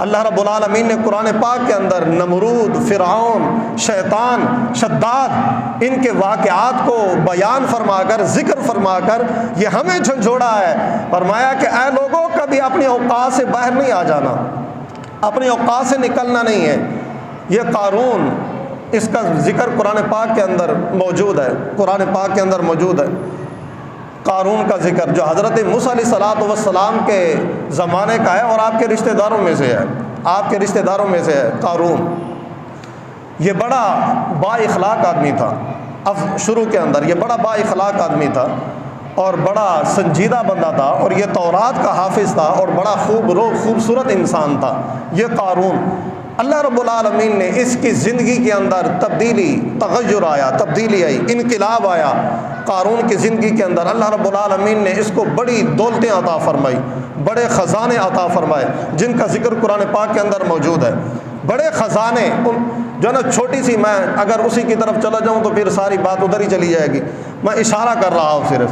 اللہ رب العالمین نے قرآن پاک کے اندر نمرود، فرعون، شیطان، شداد، ان کے واقعات کو بیان فرما کر، ذکر فرما کر یہ ہمیں جھنجھوڑا ہے۔ فرمایا کہ اے لوگوں، کبھی اپنی اوقات سے باہر نہیں آ جانا، اپنی اوقات سے نکلنا نہیں ہے۔ یہ قارون، اس کا ذکر قرآن پاک کے اندر موجود ہے، قرآن پاک کے اندر موجود ہے قارون کا ذکر، جو حضرت موسیٰ علیہ السلام کے زمانے کا ہے اور آپ کے رشتہ داروں میں سے ہے، آپ کے رشتہ داروں میں سے ہے قارون۔ یہ بڑا با اخلاق آدمی تھا، اب شروع کے اندر یہ بڑا با اخلاق آدمی تھا اور بڑا سنجیدہ بندہ تھا، اور یہ تورات کا حافظ تھا اور بڑا خوبصورت انسان تھا یہ قارون۔ اللہ رب العالمین نے اس کی زندگی کے اندر تغیر آیا، تبدیلی آئی، انقلاب آیا قارون کی زندگی کے اندر۔ اللہ رب العالمین نے اس کو بڑی دولتیں عطا فرمائی، بڑے خزانے عطا فرمائے، جن کا ذکر قرآن پاک کے اندر موجود ہے۔ بڑے خزانے، جو نا چھوٹی سی، میں اگر اسی کی طرف چلا جاؤں تو پھر ساری بات ادھر ہی چلی جائے گی، میں اشارہ کر رہا ہوں صرف۔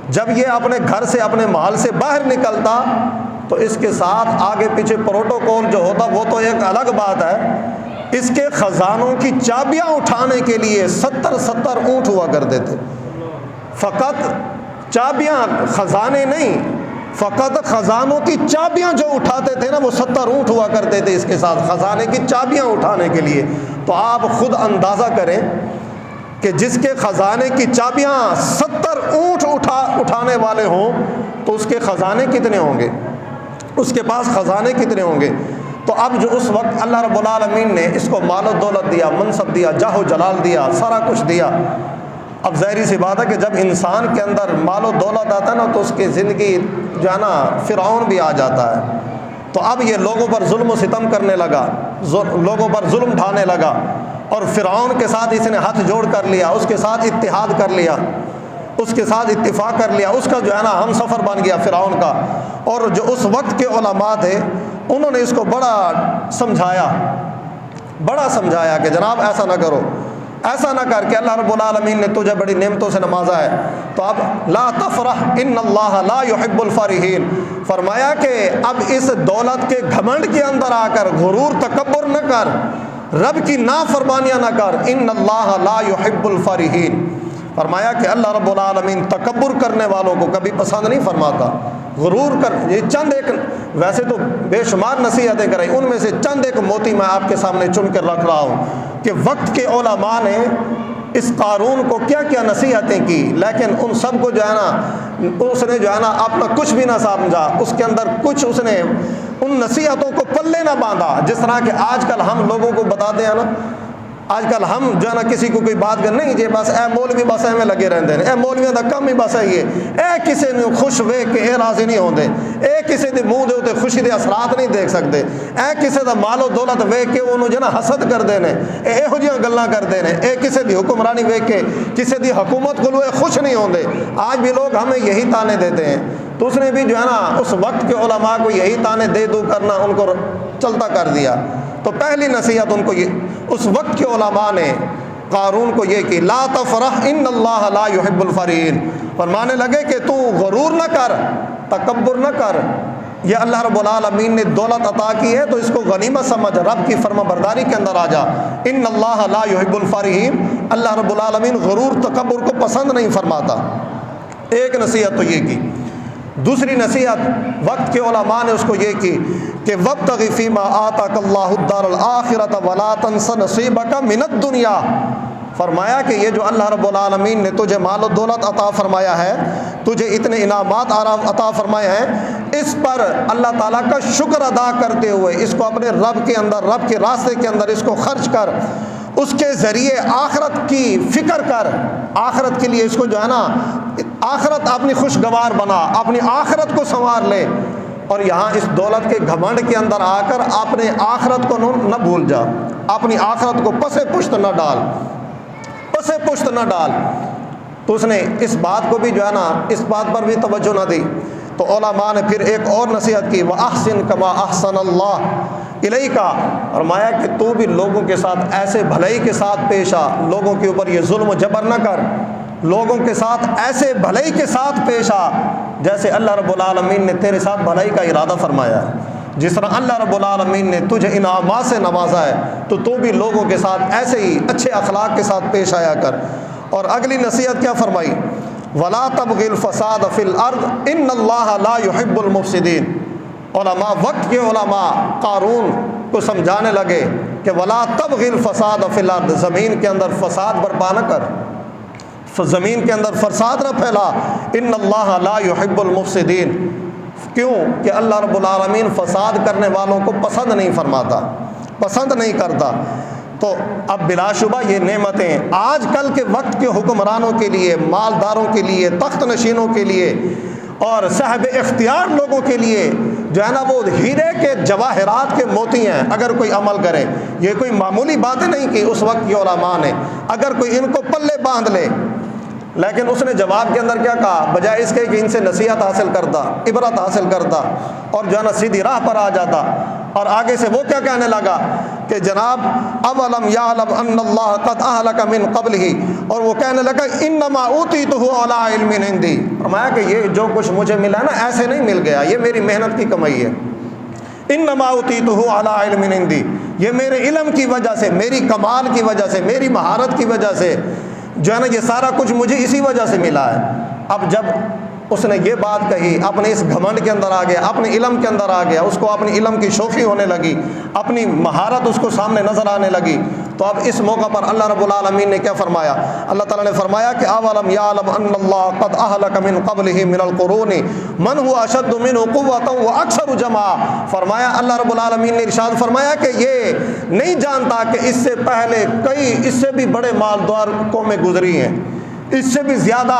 جب یہ اپنے گھر سے، اپنے محل سے باہر نکلتا تو اس کے ساتھ آگے پیچھے پروٹوکول جو ہوتا وہ تو ایک الگ بات ہے، اس کے خزانوں کی چابیاں اٹھانے کے لیے 70 اونٹ ہوا کرتے تھے۔ فقط چابیاں، خزانے نہیں، فقط خزانوں کی چابیاں جو اٹھاتے تھے نا، وہ 70 اونٹ ہوا کرتے تھے اس کے ساتھ، خزانے کی چابیاں اٹھانے کے لیے۔ تو آپ خود اندازہ کریں کہ جس کے خزانے کی چابیاں 70 اونٹ اٹھانے والے ہوں تو اس کے خزانے کتنے ہوں گے، اس کے پاس خزانے کتنے ہوں گے۔ تو اب جو اس وقت اللہ رب العالمین نے اس کو مال و دولت دیا، منصب دیا، جاہ و جلال دیا، سارا کچھ دیا۔ اب ظاہری سی بات ہے کہ جب انسان کے اندر مال و دولت آتا ہے نا، تو اس کی زندگی جو ہے نا فرعون بھی آ جاتا ہے۔ تو اب یہ لوگوں پر ظلم و ستم کرنے لگا، لوگوں پر ظلم ڈھانے لگا، اور فرعون کے ساتھ اس نے ہاتھ جوڑ کر لیا، اس کے ساتھ اتحاد کر لیا، اس کے ساتھ اتفاق کر لیا، اس کا جو ہے نا ہم سفر بن گیا فرعون کا۔ اور جو اس وقت کے علماء تھے انہوں نے اس کو بڑا سمجھایا کہ جناب ایسا نہ کرو، ایسا نہ کر کے اللہ رب العالمین نے تجھے بڑی نعمتوں سے نوازا ہے، تو اب لا تفرح ان اللہ لا يحب الفرحین۔ فرمایا کہ اب اس دولت کے گھمنڈ کے اندر آ کر غرور، تکبر نہ کر، رب کی نافرمانیاں نہ کر، ان اللہ لا يحب الفرحین۔ فرمایا کہ اللہ رب العالمین تکبر کرنے والوں کو کبھی پسند نہیں فرماتا، غرور کر۔ یہ چند ایک، ویسے تو بے شمار نصیحتیں کریں، ان میں سے چند ایک موتی میں آپ کے سامنے چن کر رکھ رہا ہوں کہ وقت کے علماء نے اس قارون کو کیا کیا نصیحتیں کی، لیکن ان سب کو جو ہے نا اس نے جو ہے نا اپنا کچھ بھی نہ سمجھا، اس کے اندر کچھ اس نے ان نصیحتوں کو پلے نہ باندھا۔ جس طرح کہ آج کل ہم لوگوں کو بتاتے ہیں نا، آج کل ہم جو ہے نا کسی کو کوئی بات کر نہیں جی بس اے مولوی بس میں لگے رہتے ہیں، اے مولویاں دا کم ہی بس ہے یہ، اے کسی نے خوش ویکھ کے اے راضی نہیں ہوندے، اے کسی دے منہ دے اوتے خوشی دے اثرات نہیں دیکھ سکتے، اے کسی دا مال و دولت ویکھ کے انہوں جو ہے نا حسد کردے نے، ایہو جیاں گلاں کردے نے، اے کسی دی حکمرانی ویکھ کے کسی دی حکومت کو خوش نہیں ہوندے۔ آج بھی لوگ ہمیں یہی تانے دیتے ہیں۔ تو اس نے بھی جو ہے نا اس وقت کے علماء کو یہی تانے دے دو کرنا ان کو چلتا کر دیا۔ تو پہلی نصیحت ان کو یہ اس وقت کے علماء نے قارون کو یہ کی، لا تفرح ان اللہ لا يحب الفرحین۔ فرمانے لگے کہ تو غرور نہ کر، تکبر نہ کر، یہ اللہ رب العالمین نے دولت عطا کی ہے تو اس کو غنیمت سمجھ، رب کی فرما برداری کے اندر آ جا۔ ان اللہ لا يحب الفرحین، اللہ رب العالمین غرور، تکبر کو پسند نہیں فرماتا۔ ایک نصیحت تو یہ کی۔ دوسری نصیحت وقت کے علماء نے اس کو یہ کی کہ وابتغ فیما آتاک اللہ الدار الآخرۃ ولا تنس نصیبک من الدنیا۔ فرمایا کہ یہ جو اللہ رب العالمین نے تجھے مال و دولت عطا فرمایا ہے، تجھے اتنے انعامات عطا فرمائے ہیں، اس پر اللہ تعالیٰ کا شکر ادا کرتے ہوئے اس کو اپنے رب کے اندر، رب کے راستے کے اندر اس کو خرچ کر، اس کے ذریعے آخرت کی فکر کر، آخرت کے لیے اس کو جو ہے نا آخرت اپنی خوشگوار بنا، اپنی آخرت کو سنوار لے۔ اور یہاں اس دولت کے گھمنڈ کے اندر آ کر اپنے آخرت کو نہ بھول جا، اپنی آخرت کو پس پشت نہ ڈال، پس پشت نہ ڈال۔ تو اس نے اس بات کو بھی جو ہے نا اس بات پر بھی توجہ نہ دی۔ تو علماء نے پھر ایک اور نصیحت کی، وَأَحْسِن كَمَا أَحْسَنَ اللَّهُ إِلَيْكَ۔ فرمایا کہ تو بھی لوگوں کے ساتھ ایسے بھلائی کے ساتھ پیش آ، لوگوں کے اوپر یہ ظلم و جبر نہ کر، لوگوں کے ساتھ ایسے بھلائی کے ساتھ پیش آ جیسے اللہ رب العالمین نے تیرے ساتھ بھلائی کا ارادہ فرمایا ہے۔ جس طرح اللہ رب العالمین نے تجھے انعامات سے نوازا ہے تو بھی لوگوں کے ساتھ ایسے ہی اچھے اخلاق کے ساتھ پیش آیا کر۔ اور اگلی نصیحت کیا فرمائی؟ وَلَا تَبْغِ الْفَسَادَ فِي الْأَرْضِ إِنَّ اللَّهَ لَا يُحِبُّ الْمُفْسِدِينَ۔ علماء، وقت کے علماء قارون کو سمجھانے لگے کہ وَلَا تَبْغِ الْفَسَادَ فِي الْأَرْضِ، زمین کے اندر فساد برپا نہ کر، زمین کے اندر فساد نہ پھیلا۔ إِنَّ اللَّهَ لَا يُحِبُّ الْمُفْسِدِينَ، کیوں کہ اللہ رب العالمین فساد کرنے والوں کو پسند نہیں فرماتا، پسند نہیں کرتا۔ تو اب بلا شبہ یہ نعمتیں آج کل کے وقت کے حکمرانوں کے لیے، مالداروں کے لیے، تخت نشینوں کے لیے اور صاحب اختیار لوگوں کے لیے جو ہے نا وہ ہیرے کے جواہرات کے موتی ہیں۔ اگر کوئی عمل کرے، یہ کوئی معمولی باتیں نہیں کہ اس وقت کے علماء نے، اگر کوئی ان کو پلے باندھ لے۔ لیکن اس نے جواب کے اندر کیا کہا؟ بجائے اس کے کہ ان سے نصیحت حاصل کرتا، عبرت حاصل کرتا اور جو ہے نا سیدھی راہ پر آ جاتا، اور آگے سے وہ کیا کہنے لگا کہ جناب اولم یعلم ان اللہ قد اہلک من قبلہ، اور وہ کہنے لگا انما اوتیتہ علی علم عندی، فرمایا کہ یہ جو کچھ مجھے ملا ہے نا ایسے نہیں مل گیا، یہ میری محنت کی کمائی ہے۔ انما اوتیتہ علی علم عندی، یہ میرے علم کی وجہ سے، میری کمال کی وجہ سے، میری مہارت کی وجہ سے جو ہے نا یہ سارا کچھ مجھے اسی وجہ سے ملا ہے۔ اب جب اس نے یہ بات کہی، اپنے اس گھمنڈ کے اندر آ گیا، اپنے علم کے اندر آ گیا، اس کو اپنی علم کی شوخی ہونے لگی، اپنی مہارت اس کو سامنے نظر آنے لگی، تو اب اس موقع پر اللہ رب العالمین نے کیا فرمایا؟ اللہ تعالیٰ نے فرمایا کہ اولم یعلم ان اللہ قد اہلک من قبلہ من القرون من هو اشد منہ قوۃ واکثر جمعا۔ فرمایا اللہ رب العالمین نے ارشاد فرمایا کہ یہ نہیں جانتا کہ اس سے پہلے کئی اس سے بھی بڑے مالدار قومیں گزری ہیں، اس سے بھی زیادہ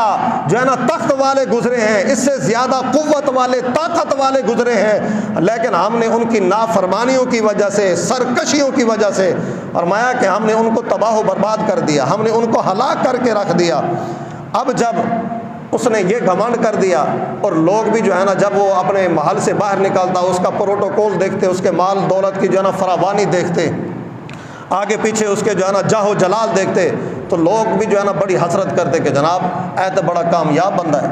جو ہے نا تخت والے گزرے ہیں، اس سے زیادہ قوت والے، طاقت والے گزرے ہیں، لیکن ہم نے ان کی نافرمانیوں کی وجہ سے، سرکشیوں کی وجہ سے فرمایا کہ ہم نے ان کو تباہ و برباد کر دیا، ہم نے ان کو ہلاک کر کے رکھ دیا۔ اب جب اس نے یہ گھمنڈ کر دیا، اور لوگ بھی جو ہے نا جب وہ اپنے محل سے باہر نکلتا، اس کا پروٹوکول دیکھتے، اس کے مال دولت کی جو ہے نا فراوانی دیکھتے، آگے پیچھے اس کے جو ہے نا جاہ و جلال دیکھتے، تو لوگ بھی جو ہے نا بڑی حسرت کرتے کہ جناب اے تو بڑا کامیاب بندہ ہے،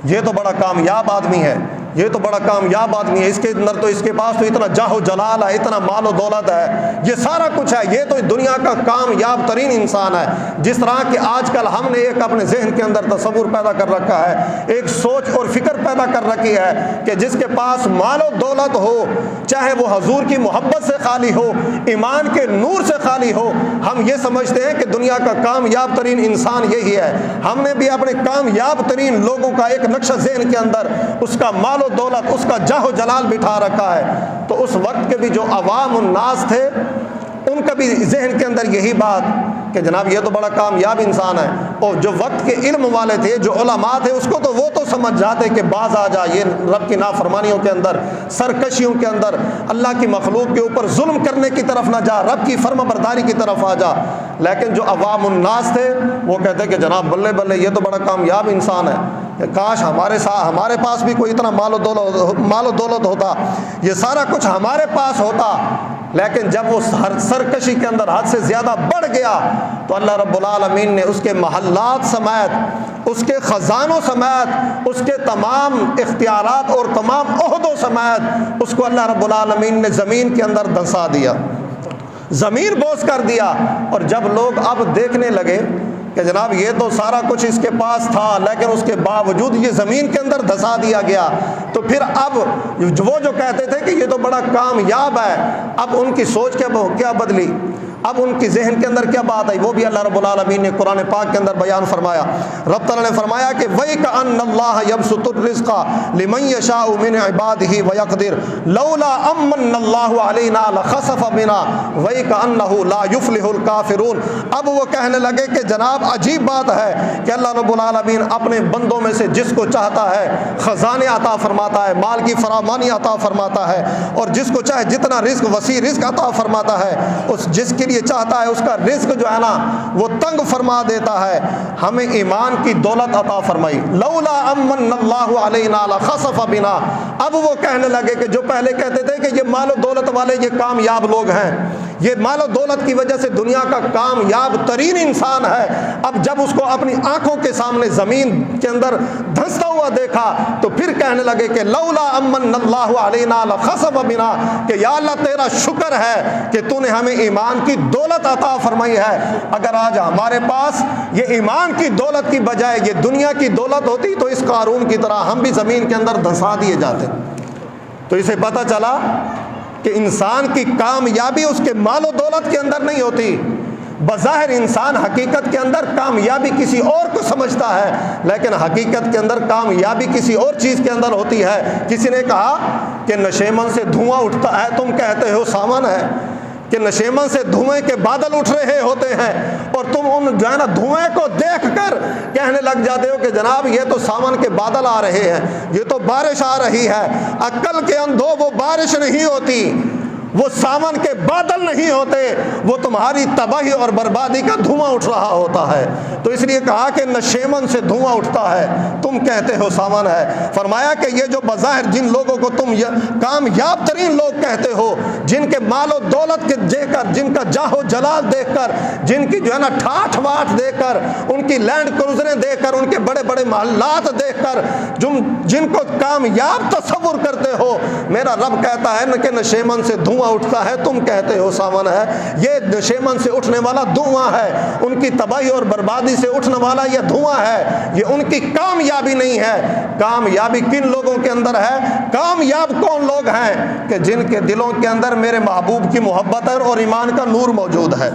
یہ تو بڑا کامیاب آدمی ہے، یہ تو بڑا کامیاب آدمی ہے، اس کے اندر تو اس کے پاس تو اتنا جاہ و جلال ہے، اتنا مال و دولت ہے، یہ سارا کچھ ہے، یہ تو دنیا کا کامیاب ترین انسان ہے۔ جس طرح کہ آج کل ہم نے ایک اپنے ذہن کے اندر تصور پیدا کر رکھا ہے، ایک سوچ اور فکر پیدا کر رکھی ہے کہ جس کے پاس مال و دولت ہو، چاہے وہ حضور کی محبت سے خالی ہو، ایمان کے نور سے خالی ہو، ہم یہ سمجھتے ہیں کہ دنیا کا کامیاب ترین انسان یہی ہے۔ ہم نے بھی اپنے کامیاب ترین لوگوں کا ایک نقشہ ذہن کے اندر اس کا مال و دولت، اس کا جاہ و جلال بٹھا رکھا ہے۔ تو اس وقت کے بھی جو عوام الناس تھے، ان کا بھی ذہن کے اندر یہی بات کہ جناب یہ تو بڑا کامیاب انسان ہے، اور جو وقت کے علم والے تھے، جو علماء تھے، اس کو تو وہ تو سمجھ جاتے کہ باز آ جا، یہ رب کی نافرمانیوں کے اندر، سرکشیوں کے اندر، اللہ کی مخلوق کے اوپر ظلم کرنے کی طرف نہ جا، رب کی فرما برداری کی طرف آ جا۔ لیکن جو عوام الناس تھے وہ کہتے کہ جناب بلے بلے یہ تو بڑا کامیاب انسان ہے، کاش ہمارے پاس بھی کوئی اتنا مال و دولت ہوتا، یہ سارا کچھ ہمارے پاس ہوتا۔ لیکن جب وہ سرکشی کے اندر حد سے زیادہ بڑھ گیا تو اللہ رب العالمین نے اس کے محلات سمیت، اس کے خزانوں سمیت، اس کے تمام اختیارات اور تمام عہدوں سمیت اس کو اللہ رب العالمین نے زمین کے اندر دھنسا دیا، زمین بوس کر دیا۔ اور جب لوگ اب دیکھنے لگے کہ جناب یہ تو سارا کچھ اس کے پاس تھا، لیکن اس کے باوجود یہ زمین کے اندر دھسا دیا گیا، تو پھر اب وہ جو کہتے تھے کہ یہ تو بڑا کامیاب ہے، اب ان کی سوچ کیا بدلی، اب ان کی ذہن کے اندر کیا بات آئی، وہ بھی اللہ رب العالمین نے قرآن پاک کے اندر بیان فرمایا۔ رب تعالیٰ نے فرمایا کہ وَيْكَأَنَّ اللَّهَ يَبْسُطُ الرِّزْقَ لِمَن يَشَاءُ مِنْ عِبَادِهِ وَيَقْدِرُ لَوْلَا أَمَّنَّ اللَّهُ عَلَيْنَا لَخَسَفَ بِنَا وَيْكَأَنَّهُ لَا يُفْلِحُ الْكَافِرُونَ۔ اب وہ کہنے لگے کہ جناب عجیب بات ہے کہ اللہ رب العالمین اپنے بندوں میں سے جس کو چاہتا ہے خزانے عطا فرماتا ہے، مال کی فراوانی عطا فرماتا ہے، اور جس کو چاہے جتنا رزق، وسیع رزق عطا فرماتا ہے، اس جس کے لیے چاہتا ہے اس کا رزق جو ہے نا وہ تنگ فرما دیتا ہے. ہمیں ایمان کی دولت عطا فرمائی. لولا امن اللہ علینا لخسف بنا. اب وہ کہنے لگے کہ جو پہلے کہتے تھے کہ یہ مال و دولت والے یہ کامیاب لوگ ہیں, یہ مال و دولت کی وجہ سے دنیا کا کامیاب ترین انسان ہے, اب جب اس کو اپنی آنکھوں کے سامنے زمین کے اندر دھنستا ہوا دیکھا تو پھر کہنے لگے کہ لولا امن اللہ علینا لخسف بنا, کہ یا اللہ تیرا شکر ہے کہ تو نے ہمیں ایمان کی دولت عطا فرمائی ہے. اگر آج ہمارے پاس یہ ایمان کی دولت کی بجائے یہ دنیا کی دولت ہوتی تو اس قارون کی طرح ہم بھی زمین کے اندر دھنسا دیے جاتے. تو اسے پتہ چلا کہ انسان کی کامیابی اس کے مال و دولت کے اندر نہیں ہوتی. بظاہر انسان حقیقت کے اندر کامیابی کسی اور کو سمجھتا ہے, لیکن حقیقت کے اندر کامیابی کسی اور چیز کے اندر ہوتی ہے. کسی نے کہا کہ نشیمن سے دھواں اٹھتا ہے, تم کہتے ہو سامان ہے, کہ نشیمن سے دھوئیں کے بادل اٹھ رہے ہوتے ہیں اور تم ان جو ہے نا دھوئیں کو دیکھ کر کہنے لگ جاتے ہو کہ جناب یہ تو ساون کے بادل آ رہے ہیں, یہ تو بارش آ رہی ہے. عقل کے اندھو وہ بارش نہیں ہوتی, وہ ساون کے بادل نہیں ہوتے, وہ تمہاری تباہی اور بربادی کا دھواں اٹھ رہا ہوتا ہے. تو اس لیے کہا کہ نشیمن سے دھواں اٹھتا ہے, تم کہتے ہو ساون ہے. فرمایا کہ یہ جو بظاہر جن لوگوں کو تم کامیاب ترین لوگ کہتے ہو, جن کے مال و دولت کے دیکھ کر, جن کا جاہ و جلال دیکھ کر, جن کی جو ہے نا ٹھاٹھ واٹھ دیکھ کر, ان کی لینڈ کروزریں دیکھ کر, ان کے بڑے بڑے محلات دیکھ کر, جن کو کامیاب تصور کرتے ہو, میرا رب کہتا ہے کہ نشیمن سے دھواں اٹھتا ہے, تم کہتے ہو ساون ہے. یہ نشیمن سے اٹھنے والا دھواں ہے, ان کی تباہی اور بربادی سے اٹھنے والا یہ دھواں ہے, یہ ان کی کامیابی نہیں ہے. کامیابی کن لوگوں کے اندر ہے؟ کامیاب کون لوگ ہیں کہ جن کے دلوں کے اندر میرے محبوب کی محبت ہے اور ایمان کا نور موجود ہے.